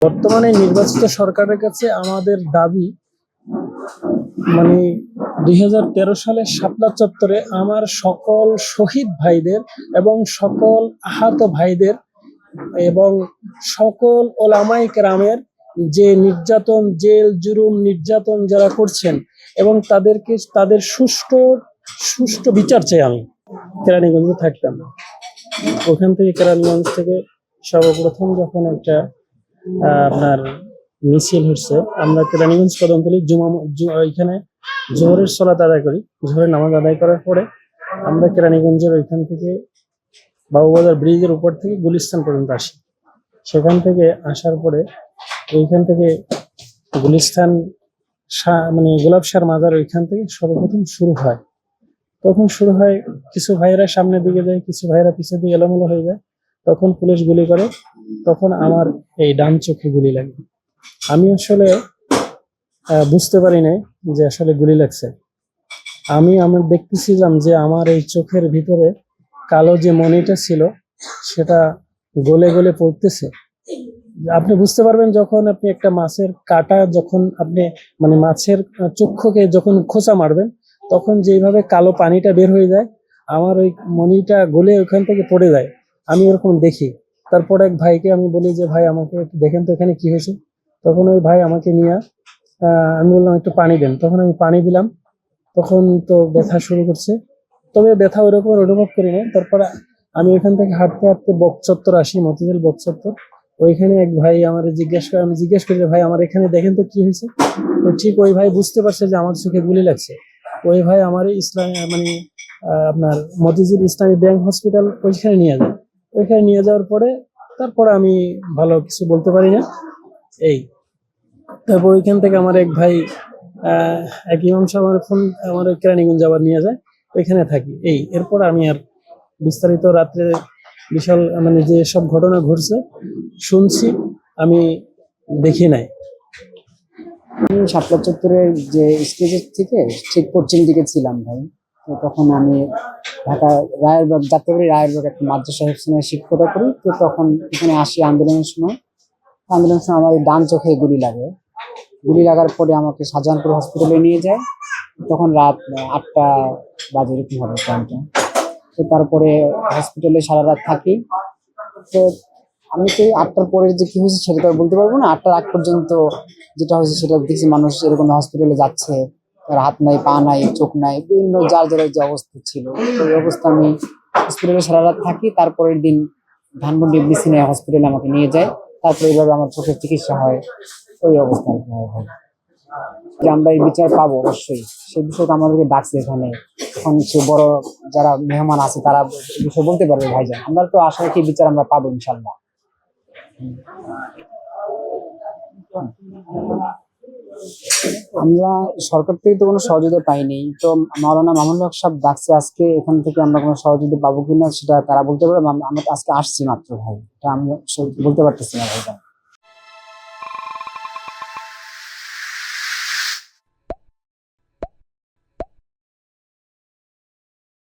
বর্তমানে নির্বাচিত সরকারের কাছে আমাদের দাবি, মানে 2013 সালে শাপলা চত্বরে আমার সকল শহীদ ভাইদের এবং সকল আহত ভাইদের এবং সকল ওলামায়ে কেরামের যে নির্যাতন, জেল জুলুম নির্যাতন যারা করছেন এবং তাদের সুষ্ঠু বিচার চাই। আমি কেরানীগঞ্জে থাকতাম, ওখান থেকে কেরানীগঞ্জ থেকে সর্বপ্রথম যখন একটা আপনার মিছিল হচ্ছে, আমরা কেরানীগঞ্জ কদমতলী ওইখানে জোহরের সালাত আদায় করি। জোহরের নামাজ আদায় করার পরে আমরা কেরানীগঞ্জের ওইখান থেকে বাবুবাজার ব্রিজের উপর থেকে গুলিস্তান পর্যন্ত আসি। সেখান থেকে আসার পরে ওইখান থেকে গুলিস্তান মানে গোলাপশার মাজার ওইখান থেকে সর্বপ্রথম শুরু হয়। তখন শুরু হয়, কিছু ভাইয়েরা সামনের দিকে যায়, কিছু ভাইয়েরা পিছের দিকে এলোমেলো হয়ে যায়। তখন পুলিশ গুলি করে, তখন আমার এই ডান চোখে গুলি লাগে। আমি আসলে বুঝতে পারি নাই যে আসলে গুলি লাগছে। আমি দেখতেছিলাম যে আমার এই চোখের ভিতরে কালো যে মণিটা ছিল সেটা গলে গলে পড়তেছে। আপনি বুঝতে পারবেন যখন আপনি একটা মাছের কাঁটা, যখন আপনি মানে মাছের চক্ষুকে যখন খোঁচা মারবেন, তখন যেভাবে কালো পানিটা বের হয়ে যায়, আমার ওই মণিটা গলে ওখান থেকে পড়ে যায়। আমি এরকম দেখি। তারপর এক ভাইকে আমি বলি যে ভাই আমাকে একটু দেখেন তো এখানে কি হয়েছে। তখন ওই ভাই আমাকে নিয়ে আমি বললাম একটু পানি দেন। তখন আমি পানি দিলাম। তখন তো ব্যথা শুরু করছে, তবে ব্যথা ওইরকম অনুভব করি না। তারপর আমি ওইখান থেকে হাঁটতে হাঁটতে বকচত্বর আসি, মতিঝিল বকচত্বর। ওইখানে এক ভাই আমার আমি জিজ্ঞেস করি, ভাই আমার এখানে দেখেন তো কি হয়েছে। তো ঠিক ওই ভাই বুঝতে পারছে যে আমার চোখে গুলি লাগছে। ওই ভাই আমার মানে আপনার মতিঝিল ইসলামী ব্যাংক হসপিটাল ওইখানে নিয়ে যায়। ওইখানে নিয়ে যাওয়ার পরে তারপরে আমি ভালো কিছু বলতে পারি না। এই তারপর ওইখান থেকে আমার এক ভাই এক ইমাম সাহেব আমার কেরানীগঞ্জ আবার নিয়ে যায়, ওইখানে থাকি। এরপর আমি আর বিস্তারিত রাত্রে বিশাল মানে যে সব ঘটনা ঘটছে শুনছি, আমি দেখি নাই। শাপলা চত্বরের যে স্টেজের থেকে ঠিক পশ্চিম দিকে ছিলাম ভাই। তো তখন আমি ঢাকা রায়েরবাগ যাত্রাবাড়ি রায়েরবাগ একটা মাদ্রাসা হিসেবে শিক্ষকতা করি। তো তখন এখানে আসি আন্দোলনের সময় আমার এই ডান চোখে গুলি লাগে। গুলি লাগার পরে আমাকে শাহজাহানপুর হসপিটালে নিয়ে যায়। তখন রাত 8টা বাজে এরকম হবে টাইমটা। তো তারপরে হসপিটালে সারা রাত থাকি। তো আমি তো 8টার পরে যে কি হয়েছে সেটা তো আর বলতে পারবো না। 8টার আগ পর্যন্ত যেটা হয়েছে সেটা দেখছি, মানুষ এরকম হসপিটালে যাচ্ছে, তার হাত নাই, পা নাই, চোখ নাই, বিভিন্ন যার যে অবস্থা ছিল। তো এই অবস্থা আমি হসপিটালে সারা রাত থাকি। তারপরের দিন ধানমন্ডি ব্লিসিং হসপিটালে আমাকে নিয়ে যায়। তারপরে এইভাবে আমার চোখের চিকিৎসা হয়। ওই অবস্থা হয় যে আমরা এই বিচার পাবো অবশ্যই, সেই বিষয়টা আমাদেরকে ডাকছে এখানে। এখন সে বড় যারা মেহমান আছে তারা বিষয় বলতে পারবে ভাইজান। আমরা তো আশা রাখি বিচার আমরা পাবো ইনশাল্লাহ। আমরা সরকার থেকে তো কোনো সহযোগিতা পাইনি। তো মাওলানা মামুনুল হক সাহেব ডাকছে আজকে, এখান থেকে আমরা কোনো সহযোগিতা পাবো কিনা সেটা তারা বলতে পারবে। আমরা আজকে আসছি মাত্র ভাই, এটা আমি বলতে পারতেছি না ভাইজান।